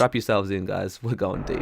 Strap yourselves in, guys. We're going deep.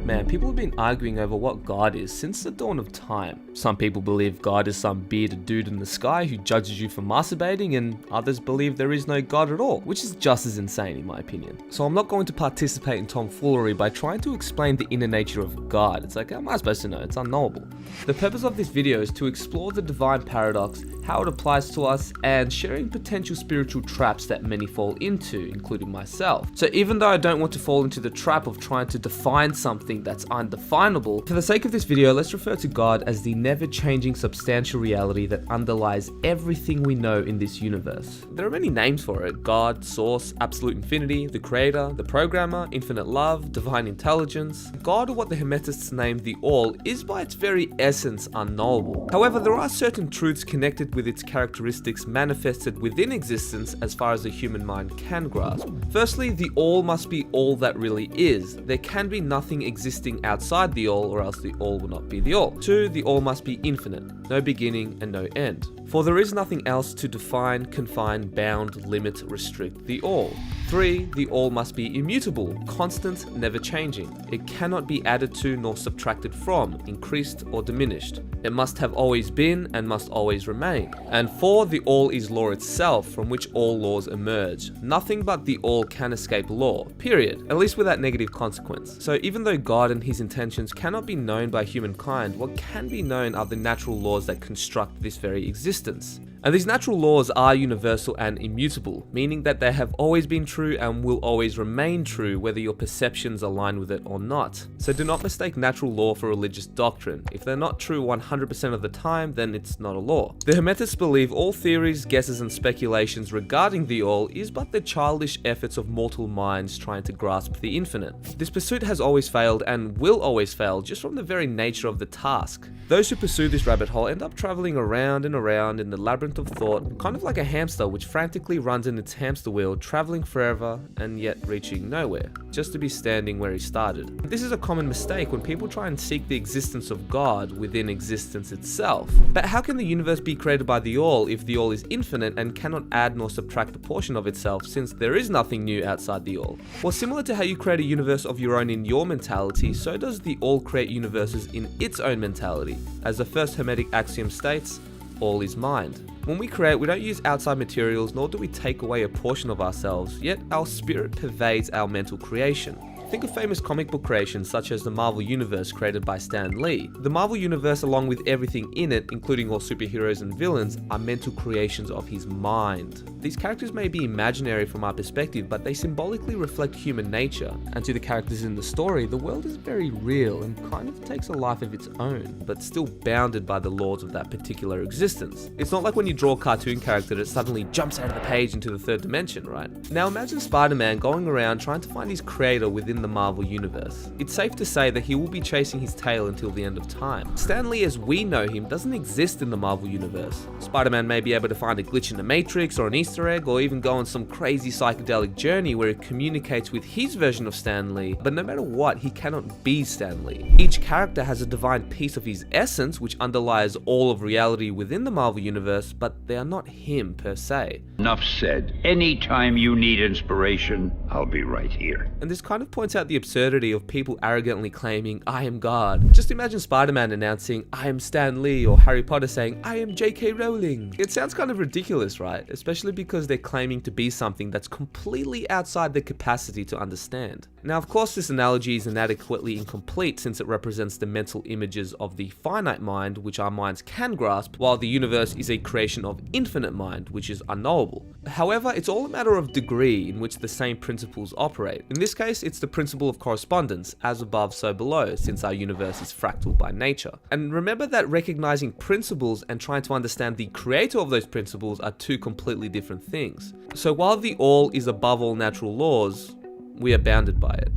Man, people have been arguing over what God is since the dawn of time. Some people believe God is some bearded dude in the sky who judges you for masturbating, and others believe there is no God at all, which is just as insane in my opinion. So I'm not going to participate in tomfoolery by trying to explain the inner nature of God. It's like, how am I supposed to know? It's unknowable. The purpose of this video is to explore the divine paradox, how it applies to us, and sharing potential spiritual traps that many fall into, including myself. So even though I don't want to fall into the trap of trying to define something that's undefinable, for the sake of this video, let's refer to God as the never-changing substantial reality that underlies everything we know in this universe. There are many names for it: God, Source, Absolute Infinity, the Creator, the Programmer, Infinite Love, Divine Intelligence. God, or what the Hermetists name the All, is by its very essence unknowable. However, there are certain truths connected with its characteristics manifested within existence as far as the human mind can grasp. Firstly, the All must be all that really is. There can be nothing existing outside the All, or else the All will not be the All. 2. The All must be infinite, no beginning and no end. For there is nothing else to define, confine, bound, limit, restrict the All. 3. The All must be immutable, constant, never changing. It cannot be added to nor subtracted from, increased or diminished. It must have always been and must always remain. And 4. The All is law itself, from which all laws emerge. Nothing but the All can escape law, period, at least without negative consequence. So even though God and his intentions cannot be known by humankind, what can be known are the natural laws that construct this very existence. And these natural laws are universal and immutable, meaning that they have always been true and will always remain true whether your perceptions align with it or not. So do not mistake natural law for religious doctrine. If they're not true 100% of the time, then it's not a law. The Hermetists believe all theories, guesses and speculations regarding the All is but the childish efforts of mortal minds trying to grasp the infinite. This pursuit has always failed and will always fail just from the very nature of the task. Those who pursue this rabbit hole end up traveling around and around in the labyrinth of thought, kind of like a hamster which frantically runs in its hamster wheel, traveling forever and yet reaching nowhere, just to be standing where he started. This is a common mistake when people try and seek the existence of God within existence itself. But how can the universe be created by the All if the All is infinite and cannot add nor subtract a portion of itself, since there is nothing new outside the All? Well, similar to how you create a universe of your own in your mentality, so does the All create universes in its own mentality. As the first Hermetic axiom states, all is mind. When we create, we don't use outside materials, nor do we take away a portion of ourselves, yet our spirit pervades our mental creation. Think of famous comic book creations such as the Marvel Universe created by Stan Lee. The Marvel Universe, along with everything in it, including all superheroes and villains, are mental creations of his mind. These characters may be imaginary from our perspective, but they symbolically reflect human nature. And to the characters in the story, the world is very real and kind of takes a life of its own, but still bounded by the laws of that particular existence. It's not like when you draw a cartoon character that suddenly jumps out of the page into the third dimension, right? Now imagine Spider-Man going around trying to find his creator within the Marvel Universe. It's safe to say that he will be chasing his tail until the end of time. Stan Lee as we know him doesn't exist in the Marvel Universe. Spider-Man may be able to find a glitch in the Matrix or an Easter egg, or even go on some crazy psychedelic journey where he communicates with his version of Stan Lee, but no matter what, he cannot be Stan Lee. Each character has a divine piece of his essence which underlies all of reality within the Marvel Universe, but they are not him per se. Enough said. Anytime you need inspiration, I'll be right here. And this kind of points out the absurdity of people arrogantly claiming, I am God. Just imagine Spider-Man announcing, I am Stan Lee, or Harry Potter saying, I am J.K. Rowling. It sounds kind of ridiculous, right? Especially because they're claiming to be something that's completely outside their capacity to understand. Now, of course, this analogy is inadequately incomplete since it represents the mental images of the finite mind, which our minds can grasp, while the universe is a creation of infinite mind, which is unknowable. However, it's all a matter of degree in which the same principles operate. In this case, it's the principle of correspondence, as above so below, since our universe is fractal by nature. And remember that recognizing principles and trying to understand the creator of those principles are two completely different things. So while the All is above all natural laws, we are bounded by it.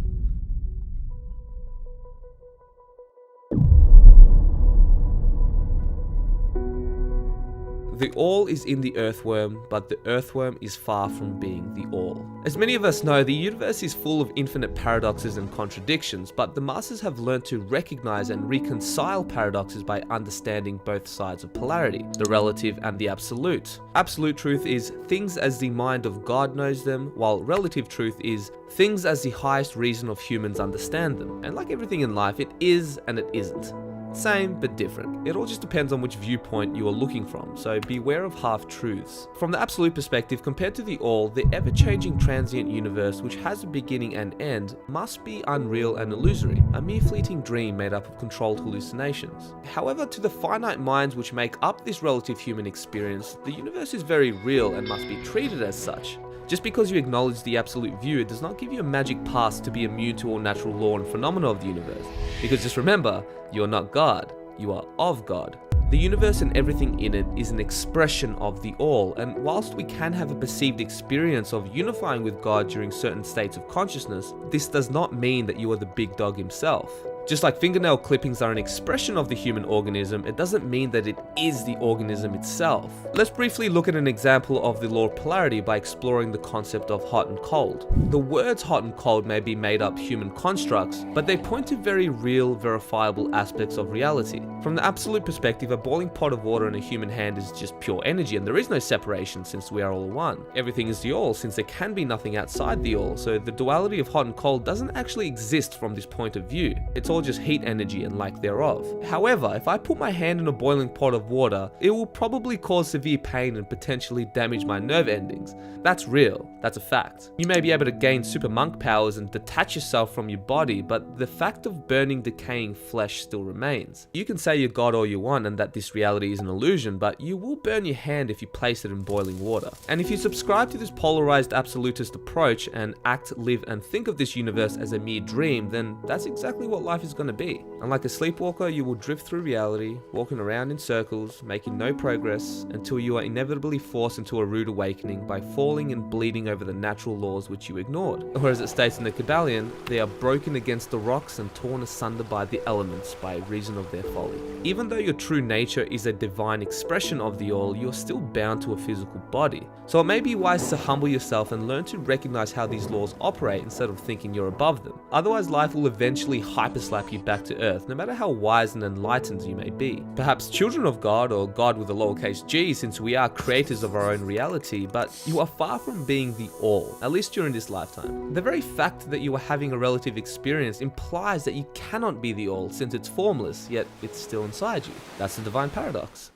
The all is in the earthworm, but the earthworm is far from being the all. As many of us know, the universe is full of infinite paradoxes and contradictions, but the masters have learned to recognize and reconcile paradoxes by understanding both sides of polarity, the relative and the absolute. Absolute truth is things as the mind of God knows them, while relative truth is things as the highest reason of humans understand them. And like everything in life, it is and it isn't. Same, but different. It all just depends on which viewpoint you are looking from, so beware of half-truths. From the absolute perspective, compared to the all, the ever-changing transient universe, which has a beginning and end, must be unreal and illusory, a mere fleeting dream made up of controlled hallucinations. However, to the finite minds which make up this relative human experience, the universe is very real and must be treated as such. Just because you acknowledge the absolute view, it does not give you a magic pass to be immune to all natural law and phenomena of the universe. Because just remember, you are not God, you are of God. The universe and everything in it is an expression of the all, and whilst we can have a perceived experience of unifying with God during certain states of consciousness, this does not mean that you are the big dog himself. Just like fingernail clippings are an expression of the human organism, it doesn't mean that it is the organism itself. Let's briefly look at an example of the law of polarity by exploring the concept of hot and cold. The words hot and cold may be made up human constructs, but they point to very real, verifiable aspects of reality. From the absolute perspective, a boiling pot of water in a human hand is just pure energy, and there is no separation since we are all one. Everything is the all, since there can be nothing outside the all, so the duality of hot and cold doesn't actually exist from this point of view. It's all just heat energy and like thereof. However, if I put my hand in a boiling pot of water, it will probably cause severe pain and potentially damage my nerve endings. That's real, that's a fact. You may be able to gain super monk powers and detach yourself from your body, but the fact of burning, decaying flesh still remains. You can say you're God all you want and that this reality is an illusion, but you will burn your hand if you place it in boiling water. And if you subscribe to this polarized absolutist approach and act, live, and think of this universe as a mere dream, then that's exactly what life is going to be. And like a sleepwalker, you will drift through reality, walking around in circles, making no progress, until you are inevitably forced into a rude awakening by falling and bleeding over the natural laws which you ignored. Or as it states in the Kybalion, they are broken against the rocks and torn asunder by the elements by reason of their folly. Even though your true nature is a divine expression of the all, you're still bound to a physical body. So it may be wise to humble yourself and learn to recognize how these laws operate instead of thinking you're above them. Otherwise, life will eventually hyperslap you back to earth, no matter how wise and enlightened you may be. Perhaps children of God, or God with a lowercase g, since we are creators of our own reality, but you are far from being the all, at least during this lifetime. The very fact that you are having a relative experience implies that you cannot be the all, since it's formless, yet it's still inside you. That's the divine paradox.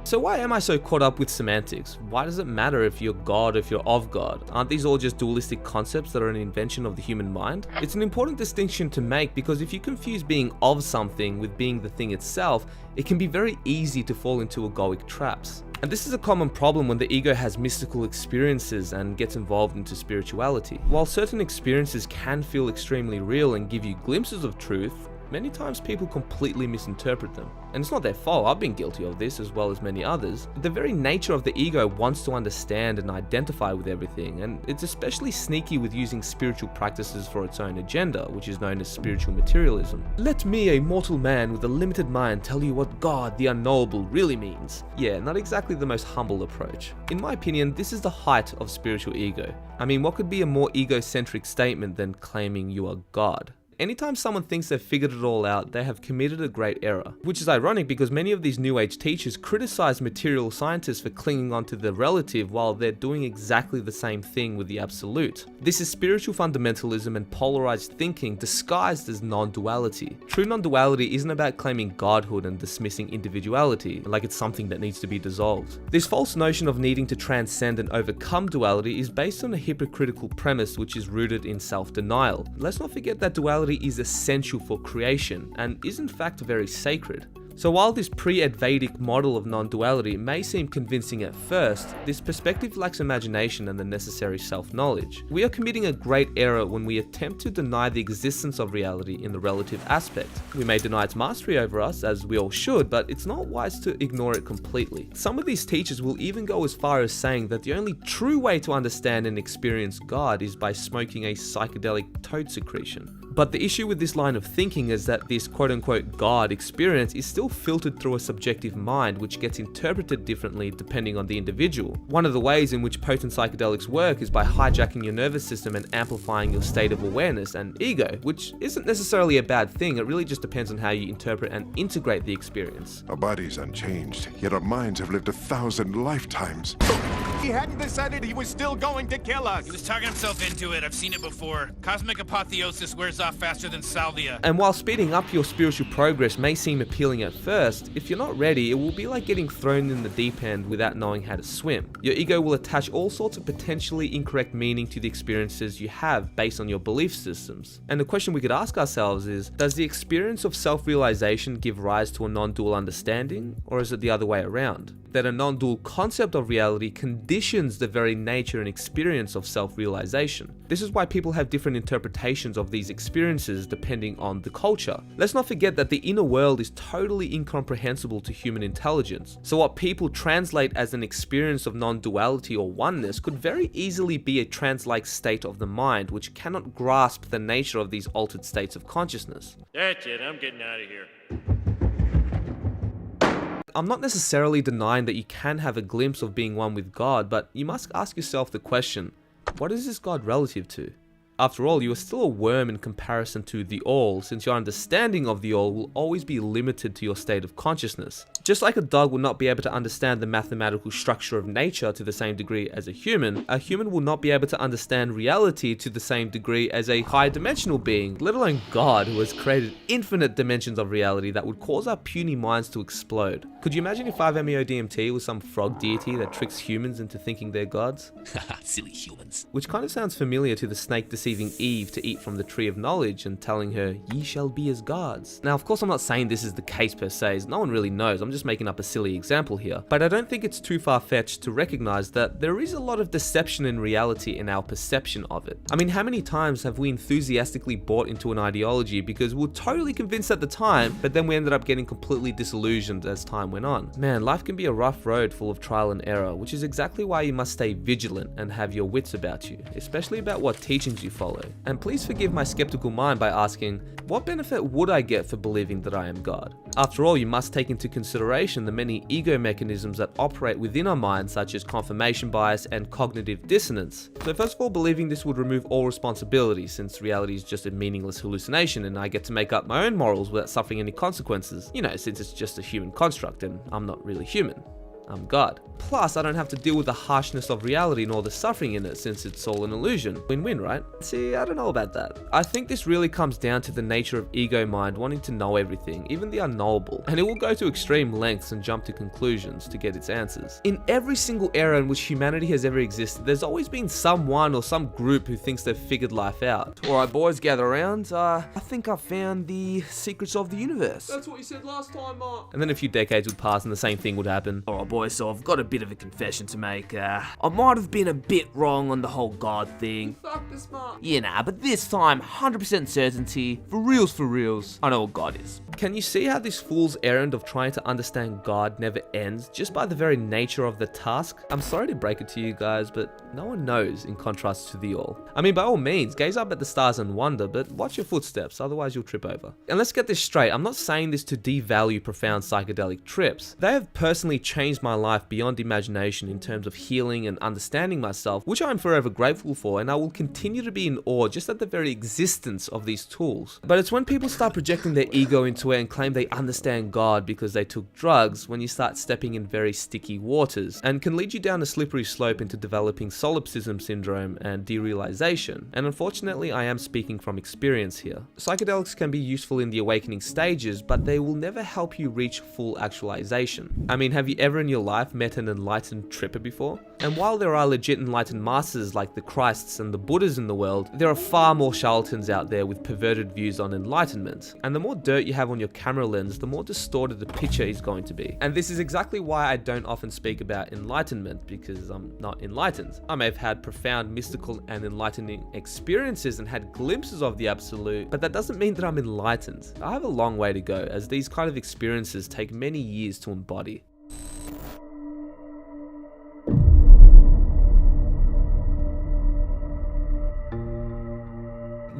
So why am I so caught up with semantics? Why does it matter if you're God or if you're of God? Aren't these all just dualistic concepts that are an invention of the human mind? It's an important distinction to make because if you confuse being of something with being the thing itself, it can be very easy to fall into egoic traps. And this is a common problem when the ego has mystical experiences and gets involved into spirituality. While certain experiences can feel extremely real and give you glimpses of truth, many times people completely misinterpret them. And it's not their fault, I've been guilty of this as well as many others. The very nature of the ego wants to understand and identify with everything, and it's especially sneaky with using spiritual practices for its own agenda, which is known as spiritual materialism. Let me, a mortal man with a limited mind, tell you what God, the unknowable, really means. Yeah, not exactly the most humble approach. In my opinion, this is the height of spiritual ego. I mean, what could be a more egocentric statement than claiming you are God? Anytime someone thinks they've figured it all out, they have committed a great error. Which is ironic because many of these New Age teachers criticize material scientists for clinging onto the relative while they're doing exactly the same thing with the absolute. This is spiritual fundamentalism and polarized thinking disguised as non-duality. True non-duality isn't about claiming godhood and dismissing individuality, like it's something that needs to be dissolved. This false notion of needing to transcend and overcome duality is based on a hypocritical premise which is rooted in self-denial. Let's not forget that duality is essential for creation and is in fact very sacred. So while this pre-Advaitic model of non-duality may seem convincing at first, this perspective lacks imagination and the necessary self-knowledge. We are committing a great error when we attempt to deny the existence of reality in the relative aspect. We may deny its mastery over us, as we all should, but it's not wise to ignore it completely. Some of these teachers will even go as far as saying that the only true way to understand and experience God is by smoking a psychedelic toad secretion. But the issue with this line of thinking is that this quote-unquote God experience is still filtered through a subjective mind, which gets interpreted differently depending on the individual. One of the ways in which potent psychedelics work is by hijacking your nervous system and amplifying your state of awareness and ego, which isn't necessarily a bad thing. It really just depends on how you interpret and integrate the experience. Our bodies unchanged, yet our minds have lived 1,000 lifetimes. He hadn't decided he was still going to kill us. He was talking himself into it. I've seen it before. Cosmic apotheosis wears off faster than salvia. And while speeding up your spiritual progress may seem appealing at first, if you're not ready, it will be like getting thrown in the deep end without knowing how to swim. Your ego will attach all sorts of potentially incorrect meaning to the experiences you have based on your belief systems. And the question we could ask ourselves is, does the experience of self-realization give rise to a non-dual understanding, or is it the other way around? That a non-dual concept of reality conditions the very nature and experience of self-realization. This is why people have different interpretations of these experiences depending on the culture. Let's not forget that the inner world is totally incomprehensible to human intelligence. So what people translate as an experience of non-duality or oneness could very easily be a trance-like state of the mind, which cannot grasp the nature of these altered states of consciousness. That's it, I'm getting out of here. I'm not necessarily denying that you can have a glimpse of being one with God, but you must ask yourself the question, what is this God relative to? After all, you are still a worm in comparison to the all, since your understanding of the all will always be limited to your state of consciousness. Just like a dog will not be able to understand the mathematical structure of nature to the same degree as a human will not be able to understand reality to the same degree as a high-dimensional being, let alone God, who has created infinite dimensions of reality that would cause our puny minds to explode. Could you imagine if 5-MeO-DMT was some frog deity that tricks humans into thinking they're gods? Silly humans. Which kind of sounds familiar to the snake deceiving Eve to eat from the tree of knowledge and telling her, ye shall be as gods. Now, of course, I'm not saying this is the case per se, as no one really knows. I'm just making up a silly example here. But I don't think it's too far-fetched to recognize that there is a lot of deception in reality in our perception of it. I mean, how many times have we enthusiastically bought into an ideology because we were totally convinced at the time, but then we ended up getting completely disillusioned as time went on? Man, life can be a rough road full of trial and error, which is exactly why you must stay vigilant and have your wits about you, especially about what teachings you follow. And please forgive my skeptical mind by asking, what benefit would I get for believing that I am God? After all, you must take into consideration the many ego mechanisms that operate within our minds, such as confirmation bias and cognitive dissonance. So first of all, believing this would remove all responsibility, since reality is just a meaningless hallucination and I get to make up my own morals without suffering any consequences. You know, since it's just a human construct and I'm not really human. I'm God. Plus, I don't have to deal with the harshness of reality nor the suffering in it, since it's all an illusion. Win-win, right? See, I don't know about that. I think this really comes down to the nature of ego mind wanting to know everything, even the unknowable, and it will go to extreme lengths and jump to conclusions to get its answers. In every single era in which humanity has ever existed, there's always been someone or some group who thinks they've figured life out. Alright boys, gather around. I think I've found the secrets of the universe. That's what you said last time, Mark. And then a few decades would pass and the same thing would happen. Alright boys, so I've got a bit of a confession to make. I might have been a bit wrong on the whole God thing. Fuck this, Mark. Yeah, nah, but this time, 100% certainty. For reals, I know what God is. Can you see how this fool's errand of trying to understand God never ends just by the very nature of the task? I'm sorry to break it to you guys, but no one knows in contrast to the all. I mean, by all means, gaze up at the stars and wonder, but watch your footsteps, otherwise you'll trip over. And let's get this straight, I'm not saying this to devalue profound psychedelic trips. They have personally changed my life beyond imagination in terms of healing and understanding myself, which I'm forever grateful for, and I will continue to be in awe just at the very existence of these tools. But it's when people start projecting their ego into it and claim they understand God because they took drugs when you start stepping in very sticky waters, and can lead you down a slippery slope into developing solipsism syndrome and derealization. And unfortunately, I am speaking from experience here. Psychedelics can be useful in the awakening stages, but they will never help you reach full actualization. I mean, have you ever in your life met an enlightened tripper before? And while there are legit enlightened masters like the Christs and the Buddhas in the world, there are far more charlatans out there with perverted views on enlightenment. And the more dirt you have on your camera lens, the more distorted the picture is going to be. And this is exactly why I don't often speak about enlightenment, because I'm not enlightened. I may have had profound mystical and enlightening experiences and had glimpses of the absolute, but that doesn't mean that I'm enlightened. I have a long way to go, as these kind of experiences take many years to embody.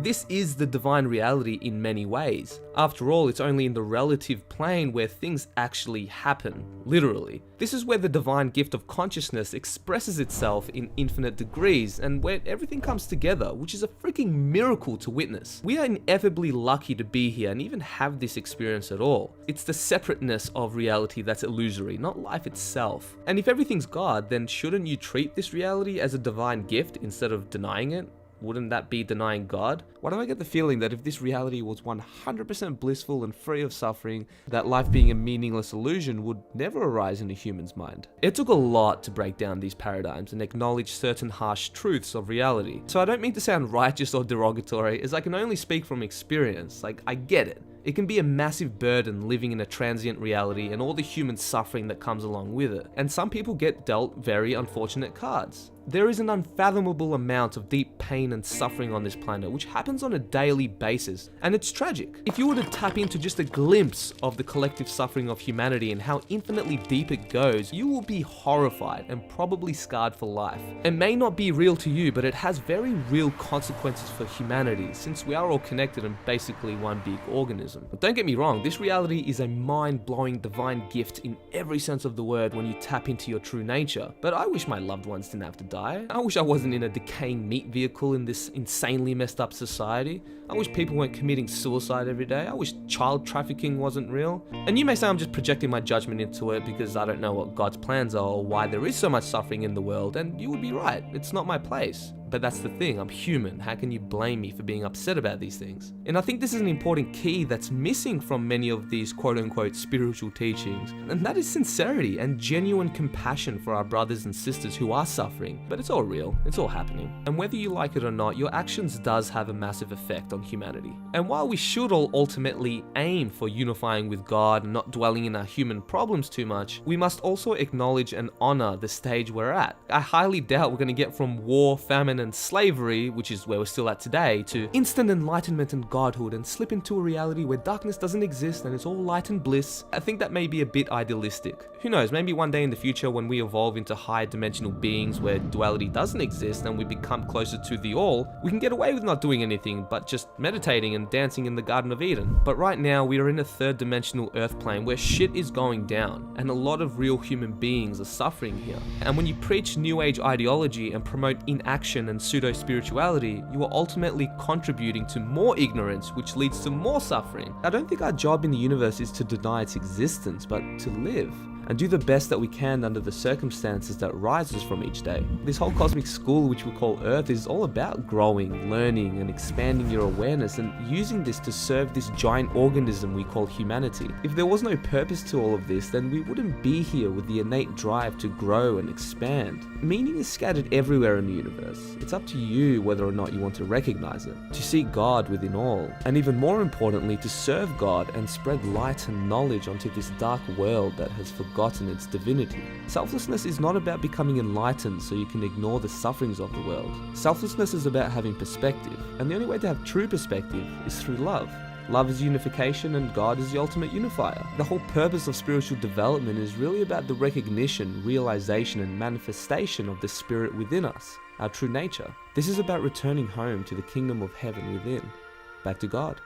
This is the divine reality in many ways. After all, it's only in the relative plane where things actually happen, literally. This is where the divine gift of consciousness expresses itself in infinite degrees and where everything comes together, which is a freaking miracle to witness. We are ineffably lucky to be here and even have this experience at all. It's the separateness of reality that's illusory, not life itself. And if everything's God, then shouldn't you treat this reality as a divine gift instead of denying it? Wouldn't that be denying God? Why do I get the feeling that if this reality was 100% blissful and free of suffering, that life being a meaningless illusion would never arise in a human's mind? It took a lot to break down these paradigms and acknowledge certain harsh truths of reality. So I don't mean to sound righteous or derogatory, as I can only speak from experience. Like, I get it. It can be a massive burden living in a transient reality and all the human suffering that comes along with it. And some people get dealt very unfortunate cards. There is an unfathomable amount of deep pain and suffering on this planet, which happens on a daily basis, and it's tragic. If you were to tap into just a glimpse of the collective suffering of humanity and how infinitely deep it goes, you will be horrified and probably scarred for life. It may not be real to you, but it has very real consequences for humanity, since we are all connected and basically one big organism. But don't get me wrong, this reality is a mind-blowing divine gift in every sense of the word when you tap into your true nature. But I wish my loved ones didn't have to die. I wish I wasn't in a decaying meat vehicle in this insanely messed up society. I wish people weren't committing suicide every day. I wish child trafficking wasn't real. And you may say I'm just projecting my judgment into it because I don't know what God's plans are or why there is so much suffering in the world, and you would be right. It's not my place. But that's the thing, I'm human. How can you blame me for being upset about these things? And I think this is an important key that's missing from many of these quote-unquote spiritual teachings, and that is sincerity and genuine compassion for our brothers and sisters who are suffering. But it's all real, it's all happening. And whether you like it or not, your actions does have a massive effect on humanity. And while we should all ultimately aim for unifying with God and not dwelling in our human problems too much, we must also acknowledge and honor the stage we're at. I highly doubt we're going to get from war, famine, and slavery, which is where we're still at today, to instant enlightenment and godhood and slip into a reality where darkness doesn't exist and it's all light and bliss. I think that may be a bit idealistic. Who knows, maybe one day in the future when we evolve into higher dimensional beings where duality doesn't exist and we become closer to the all, we can get away with not doing anything but just meditating and dancing in the Garden of Eden. But right now we are in a third dimensional earth plane where shit is going down and a lot of real human beings are suffering here. And when you preach new age ideology and promote inaction and pseudo-spirituality, you are ultimately contributing to more ignorance, which leads to more suffering. I don't think our job in the universe is to deny its existence, but to live and do the best that we can under the circumstances that rises from each day. This whole cosmic school, which we call Earth, is all about growing, learning, and expanding your awareness and using this to serve this giant organism we call humanity. If there was no purpose to all of this, then we wouldn't be here with the innate drive to grow and expand. Meaning is scattered everywhere in the universe. It's up to you whether or not you want to recognize it, to see God within all, and even more importantly, to serve God and spread light and knowledge onto this dark world that has forgotten its divinity. Selflessness is not about becoming enlightened so you can ignore the sufferings of the world. Selflessness is about having perspective, and the only way to have true perspective is through love. Love is unification and God is the ultimate unifier. The whole purpose of spiritual development is really about the recognition, realization, and manifestation of the spirit within us, our true nature. This is about returning home to the kingdom of heaven within. Back to God.